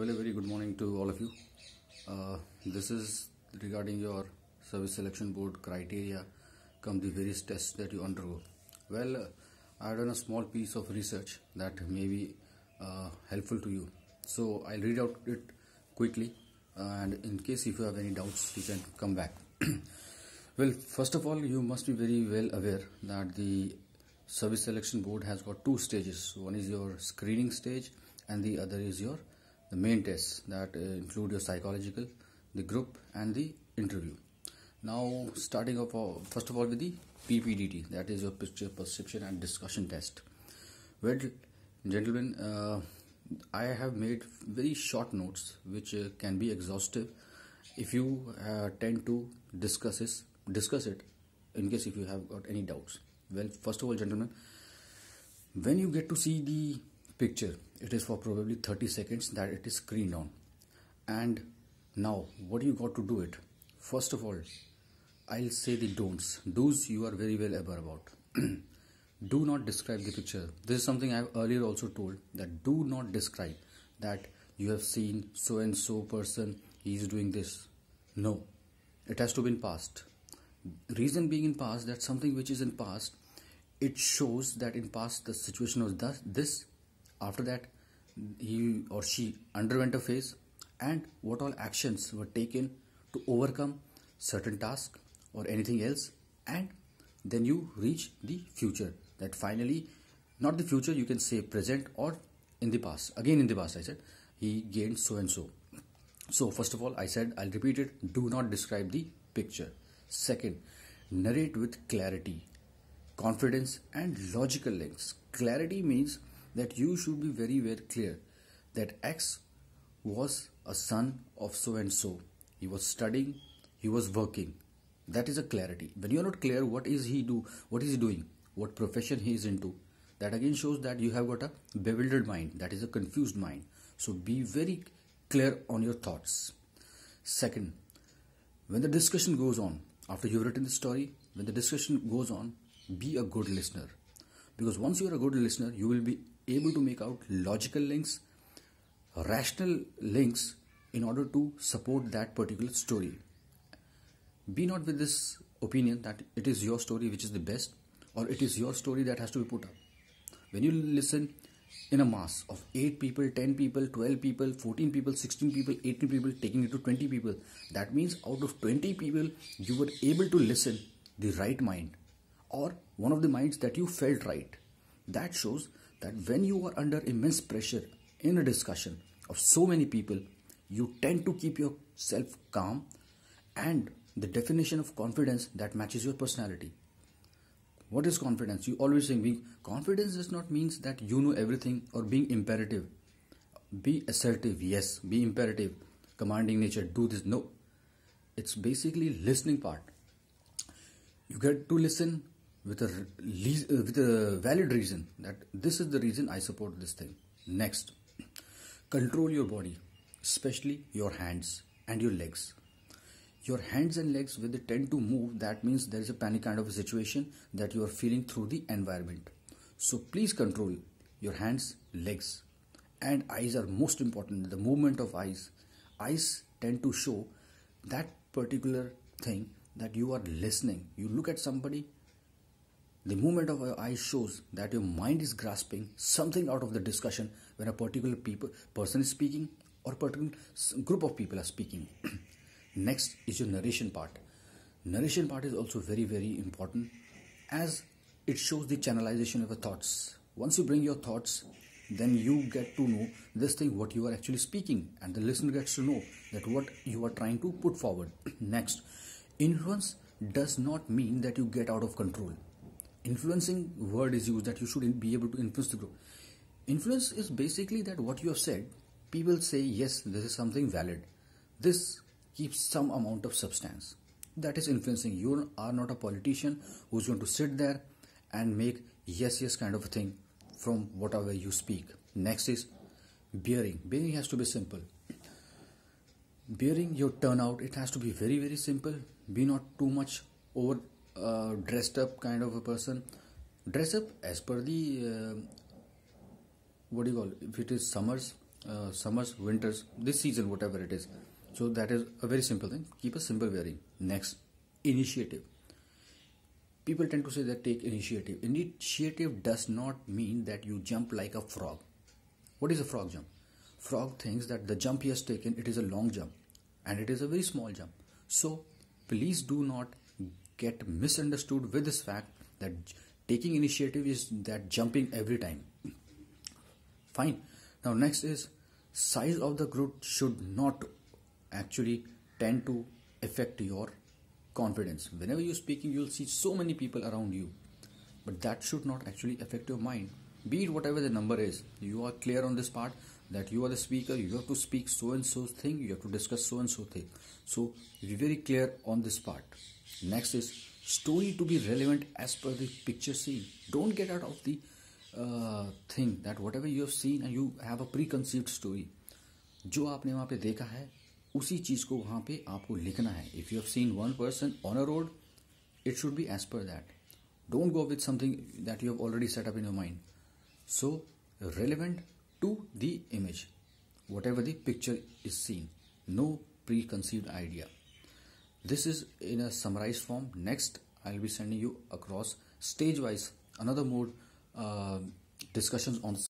Well, a very good morning to all of you. This is regarding your service selection board criteria come the various tests that you undergo. Well, I've done a small piece of research that may be helpful to you. So I'll read out it quickly, and in case if you have any doubts, you can come back. Well, first of all, you must be very well aware that the service selection board has got two stages. One is your screening stage, and the other is the main tests that include your psychological, the group, and the interview. Now, starting off first of all with the PPDT, that is your picture perception and discussion test. Well, gentlemen, I have made very short notes which can be exhaustive if you tend to discuss it in case if you have got any doubts. Well, first of all, gentlemen, when you get to see the picture, it is for probably 30 seconds that it is screened on. And now, what you got to do it? First of all, I'll say the don'ts. Do's you are very well aware about. Do not describe the picture. This is something I've earlier also told, that do not describe that you have seen so and so person, he is doing this. No, it has to be in past. Reason being in past, that something which is in past, it shows that in past the situation was this, after that he or she underwent a phase, and what all actions were taken to overcome certain task or anything else, and then you reach the future, that finally, not the future, you can say present or in the past. Again in the past I said he gained so and so. So first of all, I said, I'll repeat it, do not describe the picture. Second, narrate with clarity, confidence and logical links. Clarity means that you should be very clear that X was a son of so and so. He was studying, he was working. That is a clarity. When you are not clear what is he doing, what profession he is into, that again shows that you have got a bewildered mind, that is a confused mind. So be very clear on your thoughts. Second, when the discussion goes on, after you've written the story, when the discussion goes on, be a good listener. Because once you are a good listener, you will be able to make out logical links, rational links in order to support that particular story. Be not with this opinion that it is your story which is the best, or it is your story that has to be put up. When you listen in a mass of 8 people, 10 people, 12 people, 14 people, 16 people, 18 people, taking it to 20 people, that means out of 20 people, you were able to listen the right mind, or one of the minds that you felt right. That shows that when you are under immense pressure in a discussion of so many people, you tend to keep yourself calm, and the definition of confidence that matches your personality. What is confidence? You always saying confidence does not mean that you know everything or being imperative. Be assertive, yes. Be imperative, commanding nature, do this. No. It's basically listening part. You get to listen with a valid reason, that this is the reason I support this thing. Next, control your body, especially your hands and your legs. Your hands and legs, when they tend to move, that means there is a panic kind of a situation that you are feeling through the environment. So please control your hands, legs, and eyes are most important. The movement of eyes. Eyes tend to show that particular thing that you are listening. You look at somebody, the movement of your eyes shows that your mind is grasping something out of the discussion when a particular person is speaking or a particular group of people are speaking. Next is your narration part. Narration part is also very important, as it shows the channelization of your thoughts. Once you bring your thoughts, then you get to know this thing, what you are actually speaking, and the listener gets to know that what you are trying to put forward. Next, influence does not mean that you get out of control. Influencing word is used that you should be able to influence the group. Influence is basically that what you have said, people say, yes, this is something valid. This keeps some amount of substance. That is influencing. You are not a politician who's going to sit there and make yes kind of a thing from whatever you speak. Next is bearing. Bearing has to be simple. Bearing your turnout, it has to be very simple. Be not too much over dressed up kind of a person. Dress up as per the if it is summers, summers, winters, this season, whatever it is. So that is a very simple thing. Keep a simple wording. Next, initiative. People tend to say that take initiative. Initiative does not mean that you jump like a frog. What is a frog jump? Frog thinks that the jump he has taken, it is a long jump and it is a very small jump. So please do not get misunderstood with this fact that taking initiative is that jumping every time. Fine. Now next is size of the group should not actually tend to affect your confidence. Whenever you're speaking, you'll see so many people around you, but that should not actually affect your mind. Be it whatever the number is, you are clear on this part that you are the speaker, you have to speak so and so thing, you have to discuss so and so thing. So be very clear on this part. Next is story to be relevant as per the picture seen. Don't get out of the thing that whatever you have seen and you have a preconceived story. जो आपने वहाँ पे देखा है उसी चीज़ को वहाँ पे आपको लिखना है. If you have seen one person on a road, it should be as per that. Don't go with something that you have already set up in your mind. So relevant to the image, whatever the picture is seen. No preconceived idea. This is in a summarized form. Next, I'll be sending you across stage-wise another more discussions on